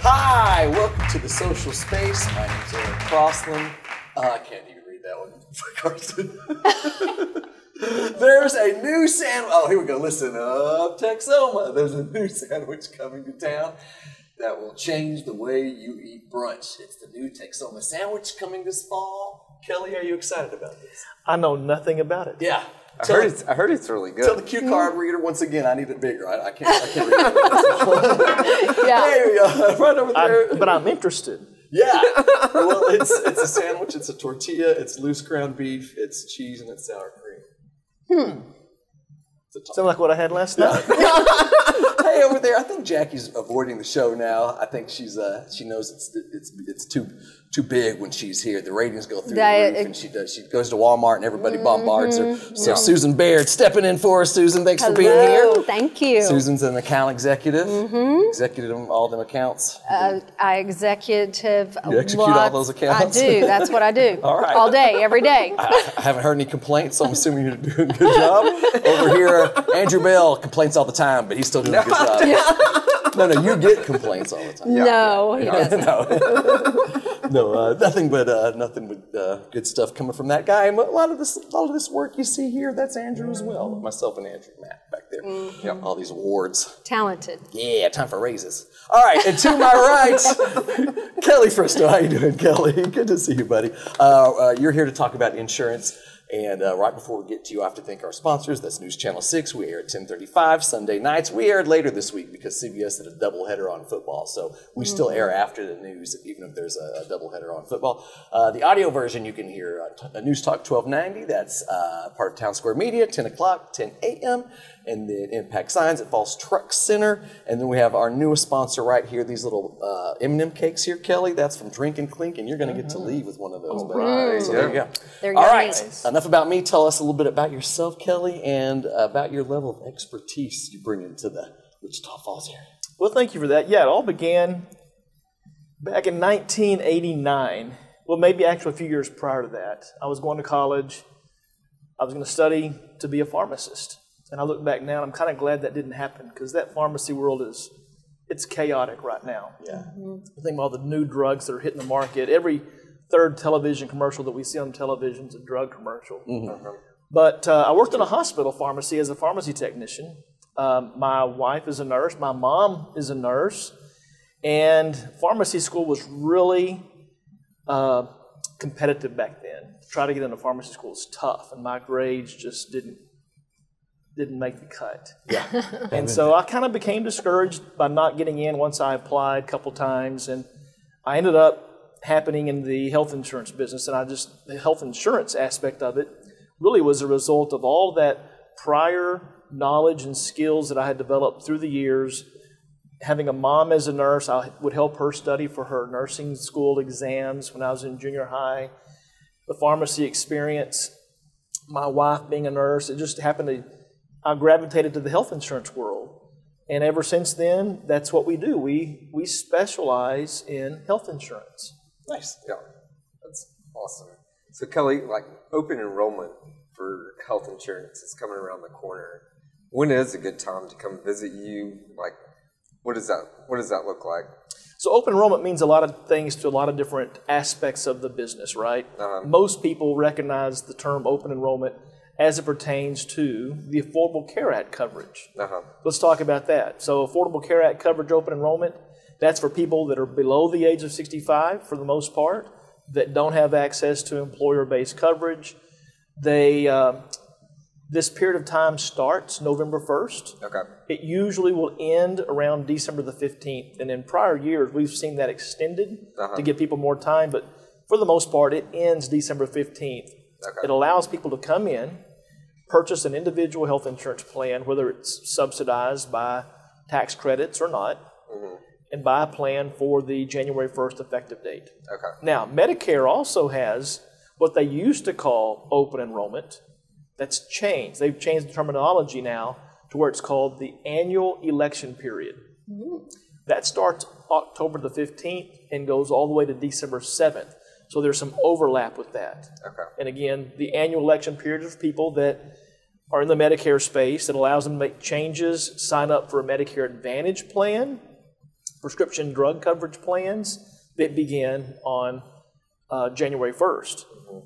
Hi, welcome to the social space. My name's Eric Crossland. I can't even read that one. Carson. There's a new sandwich. Oh, here we go. Listen up, Texoma. There's a new sandwich coming to town that will change the way you eat brunch. It's the new Texoma sandwich coming this fall. Kelly, are you excited about this? I know nothing about it. Yeah. I heard it's really good. Tell the cue card reader once again, I need it bigger. I can't read it. Yeah. There you go. Right over there. But I'm interested. Yeah. Well, it's a sandwich. It's a tortilla. It's loose ground beef. It's cheese and it's sour cream. Sound like what I had last night. Hey, over there. I think Jackie's avoiding the show now. I think she knows it's too big when she's here. The ratings go through the roof, and she goes to Walmart and everybody bombards her. So Susan Baird stepping in for us. Susan, thanks for being here. Thank you. Susan's an account executive. Executive on all them accounts. I executive. You execute all those accounts? I do. That's what I do. All right. All day, every day. I haven't heard any complaints, so I'm assuming you're doing a good job. Over here, Andrew Bell complains all the time, but he's still doing a good job. No, you get complaints all the time. No, he doesn't. No, nothing but good stuff coming from that guy. And a lot of this work you see here, that's Andrew as well. Myself and Andrew, Matt back there. Yep, all these awards. Talented. Yeah, time for raises. All right, and to my right, Kelly Fristoe. How you doing, Kelly? Good to see you, buddy. You're here to talk about insurance. And right before we get to you, I have to thank our sponsors. That's News Channel 6. We air at 10:35 Sunday nights. We aired later this week because CBS did a doubleheader on football. So we still air after the news, even if there's a doubleheader on football. The audio version you can hear on News Talk 1290. That's part of Town Square Media, 10 o'clock, 10 a.m. And then Impact Signs at Falls Truck Center. And then we have our newest sponsor right here, these little M&M cakes here, Kelly. That's from Drink and Clink, and you're going to get to leave with one of those. Right. So there you go. They're all yummy. Right, enough about me. Tell us a little bit about yourself, Kelly, and about your level of expertise you bring into the Wichita Falls area. Well, thank you for that. Yeah, it all began back in 1989. Well, maybe actually a few years prior to that. I was going to college. I was going to study to be a pharmacist. And I look back now, and I'm kind of glad that didn't happen because that pharmacy world it's chaotic right now. Yeah. I think of all the new drugs that are hitting the market. Every third television commercial that we see on television is a drug commercial. But I worked in a hospital pharmacy as a pharmacy technician. My wife is a nurse. My mom is a nurse. And pharmacy school was really competitive back then. To try to get into pharmacy school is tough, and my grades just didn't make the cut. Yeah. And so I kind of became discouraged by not getting in once I applied a couple times, and I ended up happening in the health insurance business, and the health insurance aspect of it really was a result of all that prior knowledge and skills that I had developed through the years. Having a mom as a nurse, I would help her study for her nursing school exams when I was in junior high. The pharmacy experience, my wife being a nurse, it just happened I gravitated to the health insurance world. And ever since then, that's what we do. We specialize in health insurance. Nice. Yeah, that's awesome. So Kelly, like open enrollment for health insurance is coming around the corner. When is a good time to come visit you? Like, what does that look like? So open enrollment means a lot of things to a lot of different aspects of the business, right? Most people recognize the term open enrollment as it pertains to the Affordable Care Act coverage. Let's talk about that. So Affordable Care Act coverage open enrollment, that's for people that are below the age of 65 for the most part, that don't have access to employer-based coverage. This period of time starts November 1st. It usually will end around December the 15th. And in prior years, we've seen that extended to give people more time. But for the most part, it ends December 15th. It allows people to come in, purchase an individual health insurance plan, whether it's subsidized by tax credits or not, and buy a plan for the January 1st effective date. Now, Medicare also has what they used to call open enrollment. That's changed. They've changed the terminology now to where it's called the annual election period. That starts October the 15th and goes all the way to December 7th. So there's some overlap with that. And again, the annual election period is for people that are in the Medicare space that allows them to make changes, sign up for a Medicare Advantage plan, prescription drug coverage plans that begin on January 1st.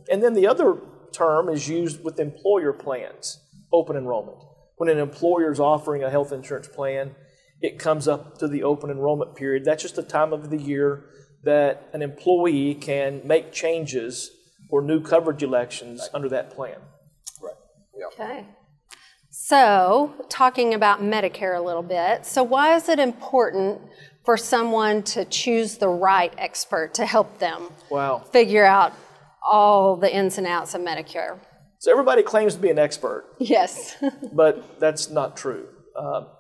And then the other term is used with employer plans, open enrollment. When an employer is offering a health insurance plan, it comes up to the open enrollment period. That's just the time of the year that an employee can make changes or new coverage elections under that plan. Right. Yeah. Okay. So, talking about Medicare a little bit, so why is it important for someone to choose the right expert to help them figure out all the ins and outs of Medicare? So everybody claims to be an expert. Yes. But that's not true.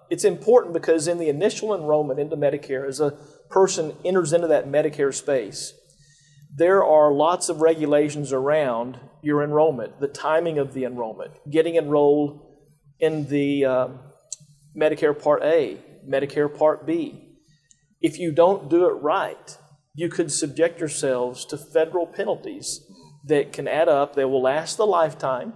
It's important because in the initial enrollment into Medicare, as a person enters into that Medicare space, there are lots of regulations around your enrollment, the timing of the enrollment, getting enrolled in the Medicare Part A, Medicare Part B. If you don't do it right, you could subject yourselves to federal penalties that can add up. They will last the lifetime,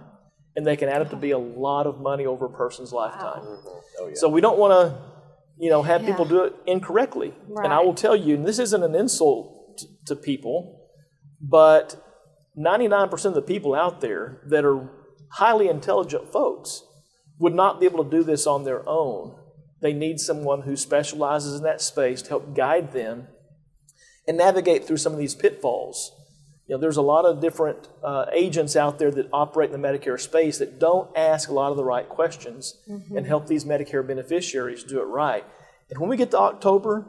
and they can add up to be a lot of money over a person's lifetime. Oh, yeah. So we don't want to, have people do it incorrectly. Right. And I will tell you, and this isn't an insult to people, but 99% of the people out there that are highly intelligent folks would not be able to do this on their own. They need someone who specializes in that space to help guide them and navigate through some of these pitfalls. There's a lot of different agents out there that operate in the Medicare space that don't ask a lot of the right questions and help these Medicare beneficiaries do it right. And when we get to October,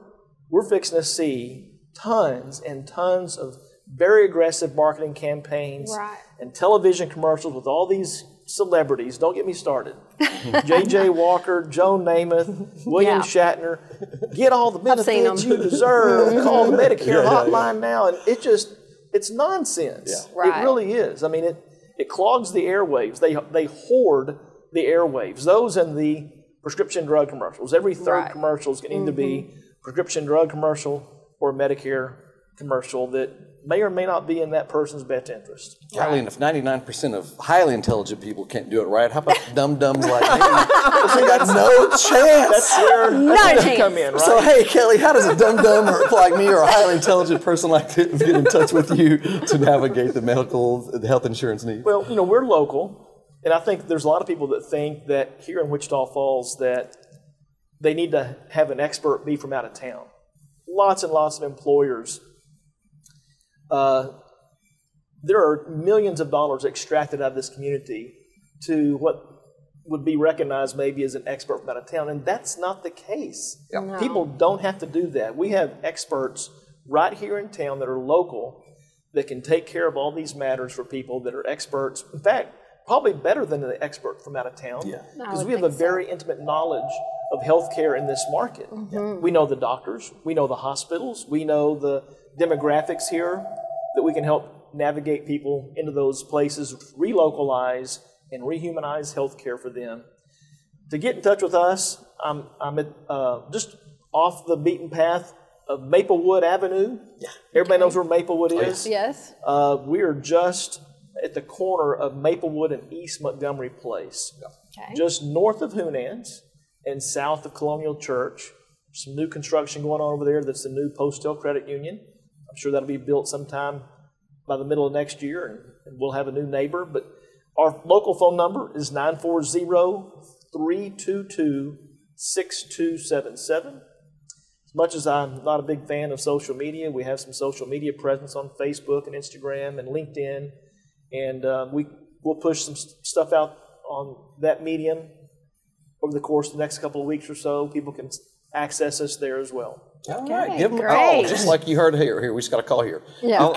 we're fixing to see tons and tons of very aggressive marketing campaigns and television commercials with all these celebrities. Don't get me started. J.J. Walker, Joe Namath, William Shatner. Get all the benefits you deserve. Call the Medicare hotline now. And it's nonsense. Yeah. It really is. I mean, it clogs the airwaves. They hoard the airwaves. Those and the prescription drug commercials. Every third commercial is going to either be prescription drug commercial or a Medicare commercial that may or may not be in that person's best interest. Golly, and if 99% of highly intelligent people can't do it right, how about dum-dums like me? They got no chance. That's where they come in, right? So, hey, Kelly, how does a dum-dum like me or a highly intelligent person like this get in touch with you to navigate the health insurance needs? Well, we're local, and I think there's a lot of people that think that here in Wichita Falls that they need to have an expert be from out of town. Lots and lots of employers. There are millions of dollars extracted out of this community to what would be recognized maybe as an expert from out of town, and that's not the case. Yeah. No. People don't have to do that. We have experts right here in town that are local that can take care of all these matters for people that are experts. In fact, probably better than an expert from out of town, because we have a very intimate knowledge of healthcare in this market. We know the doctors, we know the hospitals, we know the demographics here that we can help navigate people into those places, relocalize and rehumanize healthcare for them. To get in touch with us, I'm at just off the beaten path of Maplewood Avenue. Yeah. Everybody knows where Maplewood is? Yes. We are just at the corner of Maplewood and East Montgomery Place. Okay. Just north of Hunans and south of Colonial Church. Some new construction going on over there. That's the new Postal Credit Union. I'm sure that'll be built sometime by the middle of next year, and we'll have a new neighbor. But our local phone number is 940-322-6277. As much as I'm not a big fan of social media, we have some social media presence on Facebook and Instagram and LinkedIn, and we'll push some stuff out on that medium over the course of the next couple of weeks or so. People can access us there as well. All right, Okay, give them a great. call, just like you heard here. Here, we just got a call here. Yeah.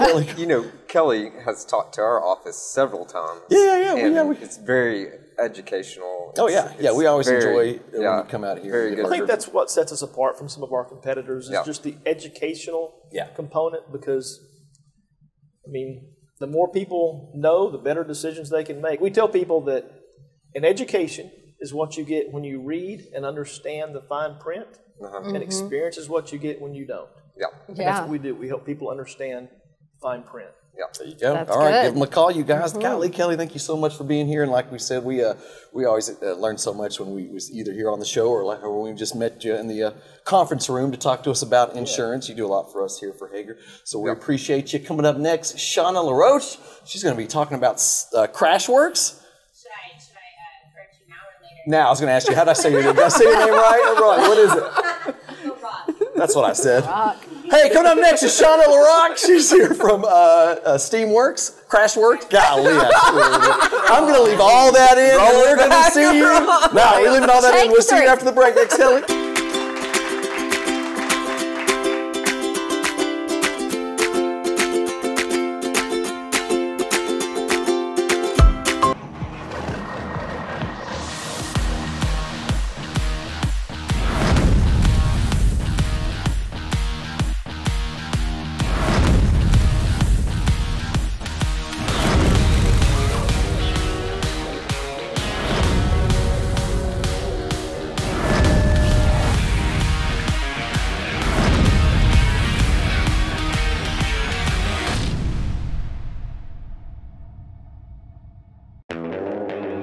Kelly has talked to our office several times. Yeah. It's very educational. Oh, yeah. Yeah, we always very, enjoy when you come out here. Very good. I think that's what sets us apart from some of our competitors is Yeah. just the educational component, because, I mean, the more people know, the better decisions they can make. We tell people that an education is what you get when you read and understand the fine print, and experience is what you get when you don't. Yeah. And that's what we do. We help people understand fine print. Yeah. There you go. That's All right, good. give them a call, you guys. Golly, Kelly, thank you so much for being here. And like we said, we always learn so much when we was either here on the show or when we just met you in the conference room to talk to us about insurance. You do a lot for us here for Hager, so we appreciate you. Coming up next, Shauna LaRocque. She's going to be talking about Crashworks. Should I correct you now or later? Now, I was going to ask you, how did I say your name? Did I say your name right or wrong? What is it? LaRocque. That's what I said. Hey, coming up next is Shauna LaRocque. She's here from Steamworks, Crashworks. Golly, I'm going to leave all that in. And we're going to see you. No, we're leaving all that in. We'll see you after the break. Thanks, Kelly.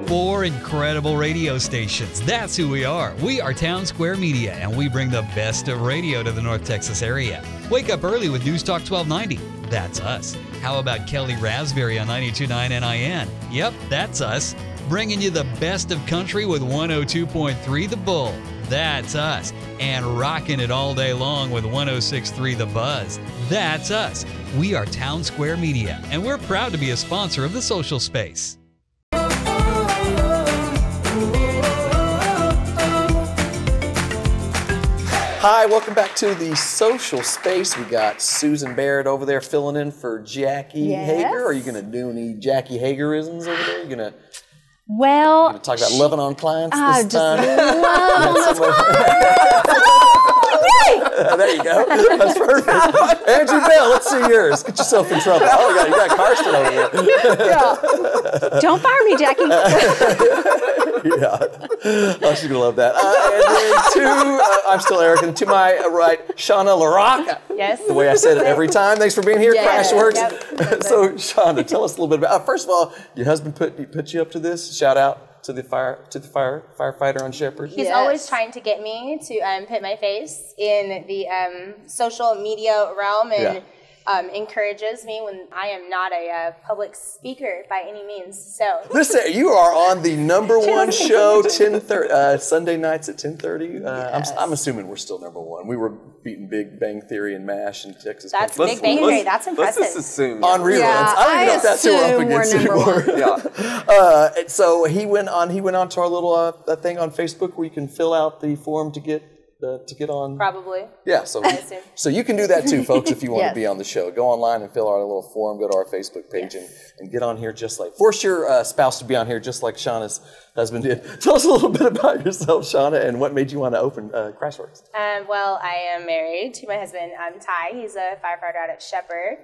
Four incredible radio stations. That's who we are. We are Town Square Media, and we bring the best of radio to the North Texas area. Wake up early with News Talk 1290. That's us. How about Kelly Raspberry on 92.9 NIN? Yep, that's us. Bringing you the best of country with 102.3 The Bull. That's us. And rocking it all day long with 106.3 The Buzz. That's us. We are Town Square Media, and we're proud to be a sponsor of the social space. Hi, welcome back to the social space. We got Susan Barrett over there filling in for Jackie Hager. Are you going to do any Jackie Hagerisms over there? You're going to talk about loving on clients this time? There you go. That's perfect. Andrew Bell, let's see yours. Get yourself in trouble. Oh, you got Karsten over here. Yeah. Don't fire me, Jackie. Yeah. Oh, she's going to love that. And then I'm still Eric, and to my right, Shauna LaRocque. Yes. The way I said it every time. Thanks for being here, Yes. Crashworks. Yep. So, Shauna, tell us a little bit about, first of all, your husband put you up to this. Shout out to the firefighter on Shepherd. He's always trying to get me to put my face in the social media realm and encourages me when I am not a public speaker by any means. So Listen, you are on the #1 show, 10:30 Sunday nights at 10:30. I'm assuming we're still #1. We were beating Big Bang Theory and MASH in Texas. that's Big Bang Theory. That's impressive. Let's just assume. On reruns. Yeah, I don't even know if that's who we're up I against assume we're anymore. And so he went on to our little thing on Facebook where you can fill out the form to get on. Probably. Yeah, so you can do that too, folks, if you want to be on the show. Go online and fill out a little form, go to our Facebook page and get on here force your spouse to be on here just like Shauna's husband did. Tell us a little bit about yourself, Shauna, and what made you want to open Crashworks. Well, I am married to my husband, Ty. He's a firefighter out at Shepherd.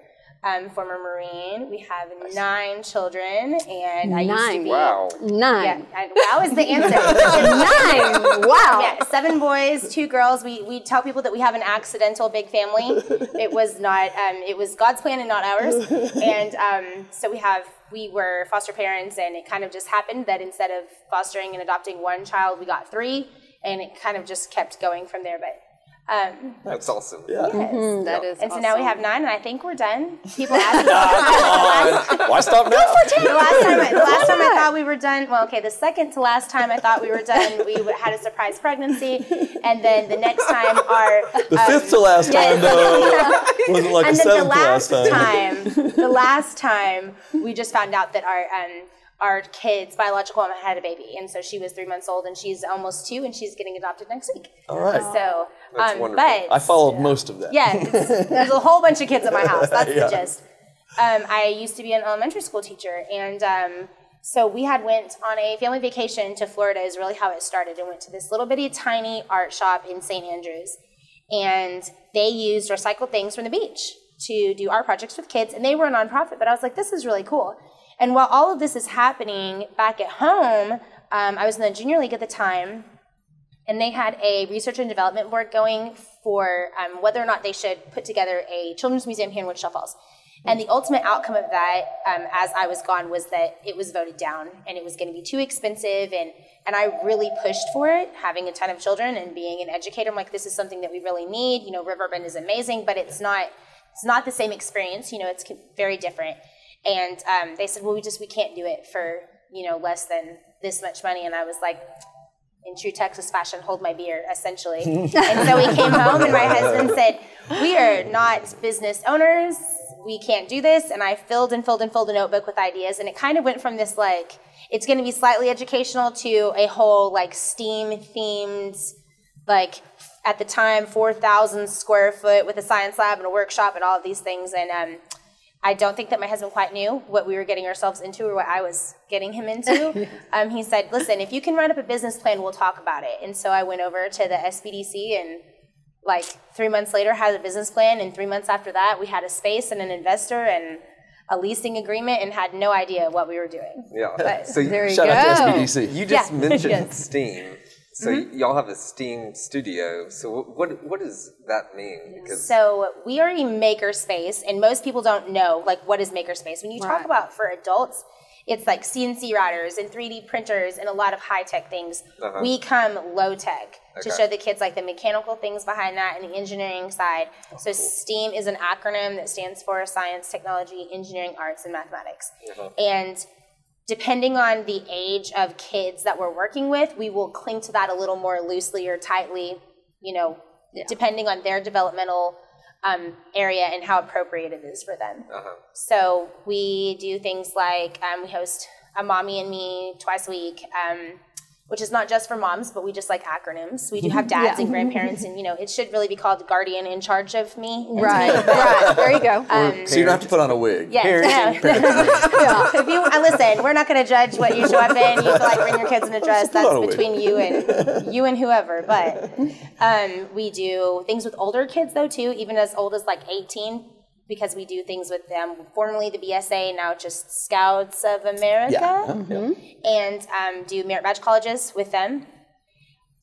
Former Marine. We have 9 children, and I used to be... Wow. 9. Yeah, wow is the answer. 9. Wow. Yeah, 7 boys, 2 girls. We tell people that we have an accidental big family. It was not. It was God's plan and not ours. And so we were foster parents, and it kind of just happened that instead of fostering and adopting 1 child, we got 3, and it kind of just kept going from there. But That's awesome. Yeah. yes. That is And so awesome. now we have 9, and I think we're done. People ask us Why stop now? the last time I thought we were done. Well, okay, the second to last time I thought we were done, we had a surprise pregnancy, and then the next time The fifth to last time, though, wasn't like and the then seventh to last time. the last time we just found out that our kid's biological mom had a baby, and so she was 3 months old, and she's almost 2, and she's getting adopted next week. All right. So, That's wonderful. but I followed most of that. yeah, there's a whole bunch of kids at my house. That's the gist. I used to be an elementary school teacher, and so we had went on a family vacation to Florida is really how it started, and went to this little bitty tiny art shop in St. Andrews, and they used recycled things from the beach to do art projects with kids, and they were a nonprofit, but I was like, this is really cool. And while all of this is happening back at home, I was in the junior league at the time, and they had a research and development board going for whether or not they should put together a children's museum here in Wichita Falls. And the ultimate outcome of that, as I was gone, was that it was voted down and it was going to be too expensive. And I really pushed for it, having a ton of children and being an educator. I'm like, this is something that we really need. You know, Riverbend is amazing, but it's not the same experience. You know, it's very different. And they said, well, we can't do it for, you know, less than this much money. And I was like, in true Texas fashion, hold my beer, essentially. And so we came home and my husband said, we are not business owners. We can't do this. And I filled a notebook with ideas. And it kind of went from this, like, it's going to be slightly educational to a whole, like, STEAM themed, like, at the time, 4,000 square foot with a science lab and a workshop and all of these things. And I don't think that my husband quite knew what we were getting ourselves into or what I was getting him into. He said, listen, if you can write up a business plan, we'll talk about it. And so I went over to the SBDC and like 3 months later had a business plan. And 3 months after that, we had a space and an investor and a leasing agreement and had no idea what we were doing. Yeah. But so there you Shout go. out to SBDC. You just mentioned Yes. STEAM. So y'all have a STEAM studio. So what does that mean? Because So we are a maker space, and most people don't know, like, what is maker space. When you talk about for adults, it's like CNC routers and 3D printers and a lot of high-tech things. We come low-tech to show the kids, like, the mechanical things behind that and the engineering side. So STEAM is an acronym that stands for Science, Technology, Engineering, Arts, and Mathematics. And depending on the age of kids that we're working with, we will cling to that a little more loosely or tightly, you know, depending on their developmental area and how appropriate it is for them. So we do things like we host a Mommy and Me twice a week, which is not just for moms, but we just like acronyms. We do have dads and grandparents, and, you know, it should really be called Guardian in Charge of Me. Right. There you go. So you don't have to put on a wig. If you listen, we're not going to judge what you show up in. You feel like bring your kids in a dress. That's between you and whoever. But we do things with older kids though too, even as old as like 18, because we do things with them. Formerly the BSA, now just Scouts of America, and do merit badge colleges with them.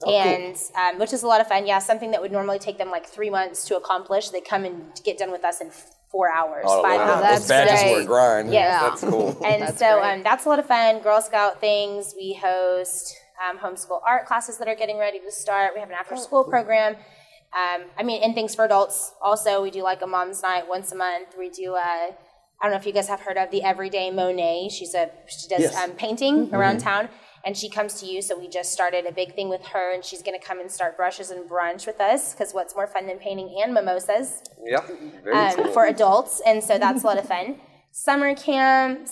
And which is a lot of fun. Yeah, something that would normally take them like 3 months to accomplish, they come and get done with us in 4 hours. 5 hours. Those badges were a grind. Yes. that's cool. And that's a lot of fun. Girl Scout things. We host homeschool art classes that are getting ready to start. We have an after-school program. And things for adults. Also, we do like a mom's night once a month. We do I don't know if you guys have heard of the Everyday Monet. She does painting around town, and she comes to you. So we just started a big thing with her, and she's going to come and start brushes and brunch with us, because what's more fun than painting and mimosas? Yeah, very cool. For adults, and so that's a lot of fun. Summer camps.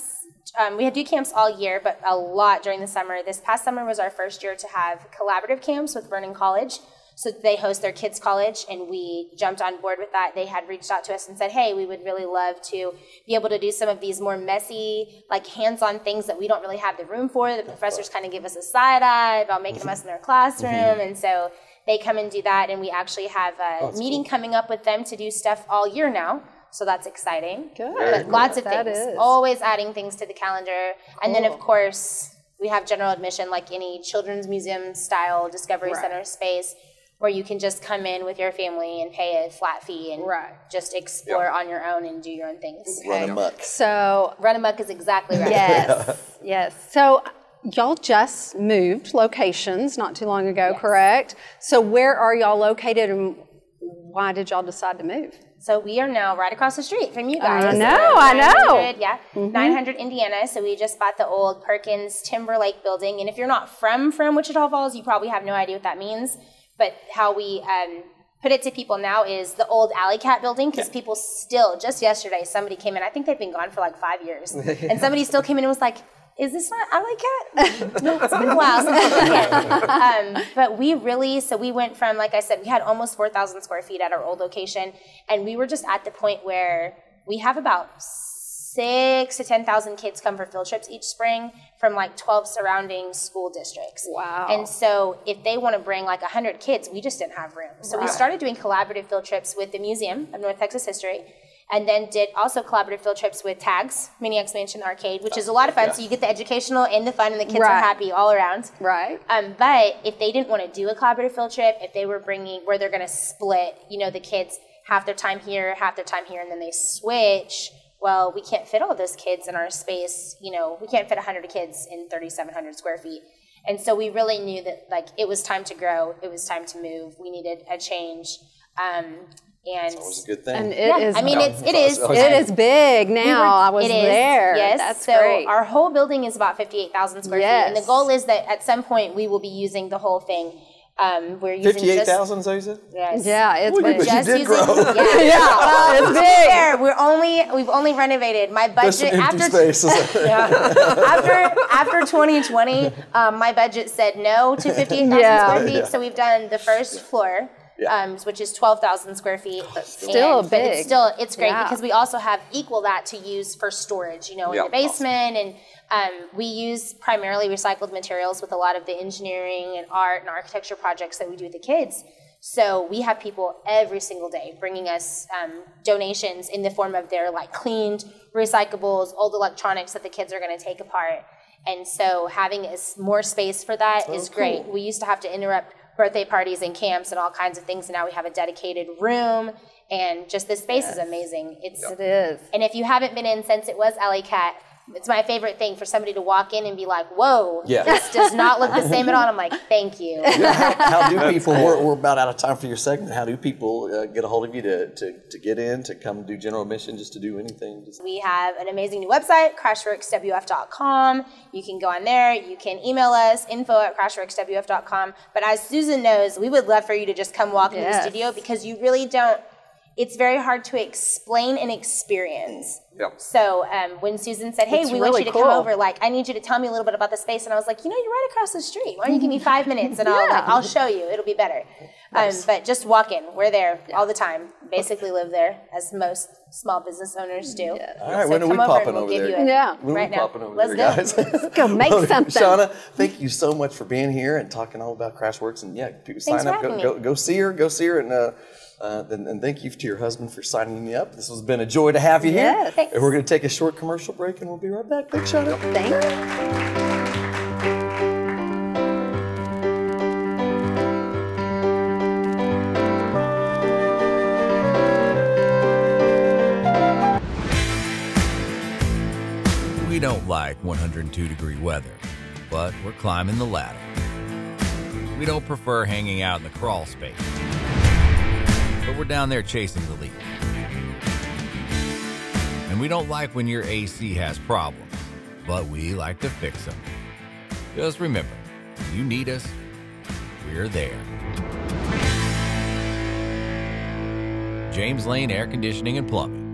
We do camps all year, but a lot during the summer. This past summer was our first year to have collaborative camps with Vernon College. So they host their kids' college, and we jumped on board with that. They had reached out to us and said, hey, we would really love to be able to do some of these more messy, like hands-on things that we don't really have the room for. The professors kind of give us a side eye about making a mess in their classroom. And so they come and do that, and we actually have a meeting coming up with them to do stuff all year now. So that's exciting. Good. But lots of things. Always adding things to the calendar. And then, of course, we have general admission, like any children's museum style Discovery Center space, where you can just come in with your family and pay a flat fee and just explore on your own and do your own things. Run amok. So Run amok is exactly right. Yes. So y'all just moved locations not too long ago, correct? So where are y'all located, and why did y'all decide to move? So we are now right across the street from you guys. I know. Yeah, 900 Indiana. So we just bought the old Perkins Timberlake building. And if you're not from Wichita Falls, you probably have no idea what that means. But how we put it to people now is the old Alley Cat building, because people still, just yesterday, somebody came in. I think they've been gone for like 5 years. And somebody still came in and was like, is this not Alley Cat? No, it's been a while since Alley Cat. But we went from, like I said, we had almost 4,000 square feet at our old location. And we were just at the point where we have about 6,000 to 10,000 kids come for field trips each spring from like 12 surrounding school districts. Wow. And so if they want to bring like 100 kids, we just didn't have room. So we started doing collaborative field trips with the Museum of North Texas History, and then did also collaborative field trips with Tags, Mini Expansion Arcade, which is a lot of fun. So you get the educational and the fun, and the kids are happy all around. Right. But if they didn't want to do a collaborative field trip, if they were bringing, where they're going to split, the kids half their time here, and then they switch, well, we can't fit all those kids in our space. You know, we can't fit 100 kids in 3,700 square feet. And so we really knew that, like, it was time to grow. It was time to move. We needed a change. And it's always a good thing. And it is. I mean, it is big now. I was there. Yes. That's so great. Our whole building is about 58,000 square feet. And the goal is that at some point we will be using the whole thing. We're using 58,000, so you said? Yes. Yeah, it's big. Just did using, grow. Yeah, well, it's big. Fair. We've only renovated. My budget after after 2020, my budget said no to 58,000 square feet. So we've done the first floor. Which is 12,000 square feet. Still big. But it's great because we also have equal that to use for storage, you know, in the basement. And we use primarily recycled materials with a lot of the engineering and art and architecture projects that we do with the kids. So we have people every single day bringing us donations in the form of their like cleaned recyclables, old electronics that the kids are going to take apart. And so having more space for that is great. We used to have to interrupt birthday parties and camps and all kinds of things, and now we have a dedicated room, and just this space is amazing. It is. And if you haven't been in since it was Alley Cat, it's my favorite thing for somebody to walk in and be like, whoa, this does not look the same at all. And I'm like, thank you. How do people, we're about out of time for your segment, how do people get a hold of you to get in, to come do general admission, just to do anything? We have an amazing new website, crashworkswf.com. You can go on there. You can email us, info@crashworkswf.com. But as Susan knows, we would love for you to just come walk into the studio because you really don't, it's very hard to explain and experience. So when Susan said, hey, we want you to come over, like, I need you to tell me a little bit about the space. And I was like, you know, you're right across the street. Why don't you give me 5 minutes and I'll show you. It'll be better. But just walk in. We're there all the time. Basically live there, as most small business owners do. All right, when are we popping over there? When are we popping over there, guys? Let's go make something. Shauna, thank you so much for being here and talking all about Crashworks. And people sign up, go see her, and thank you to your husband for signing me up. This has been a joy to have you here. Thanks. And we're going to take a short commercial break, and we'll be right back. Thanks, Shauna. Thanks. We don't like 102-degree weather, but we're climbing the ladder. We don't prefer hanging out in the crawl space, but we're down there chasing the lead. And we don't like when your AC has problems, but we like to fix them. Just remember, when you need us, we're there. James Lane Air Conditioning and Plumbing.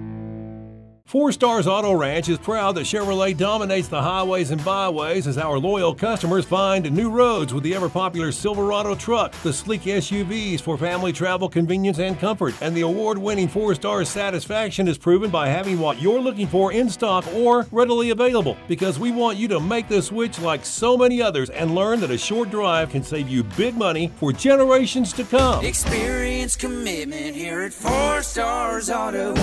Four Stars Auto Ranch is proud that Chevrolet dominates the highways and byways as our loyal customers find new roads with the ever-popular Silverado truck, the sleek SUVs for family travel, convenience, and comfort. And the award-winning 4 Stars satisfaction is proven by having what you're looking for in stock or readily available, because we want you to make the switch like so many others and learn that a short drive can save you big money for generations to come. Experience commitment here at 4 Stars Auto.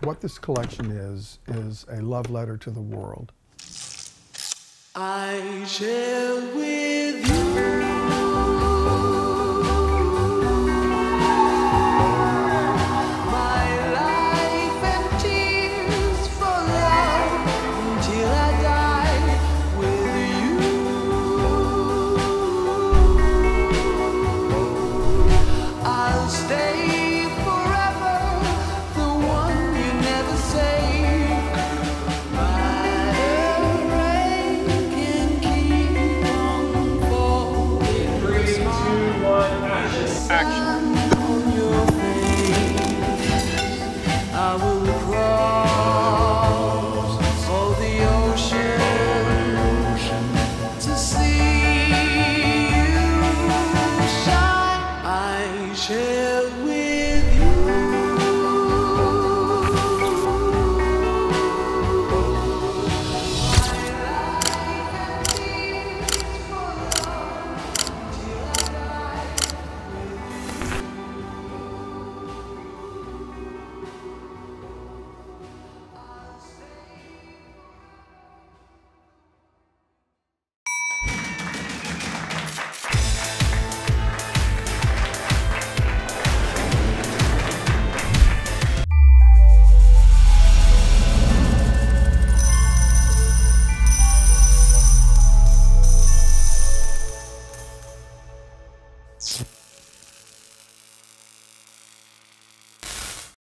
What this collection is a love letter to the world. I share with you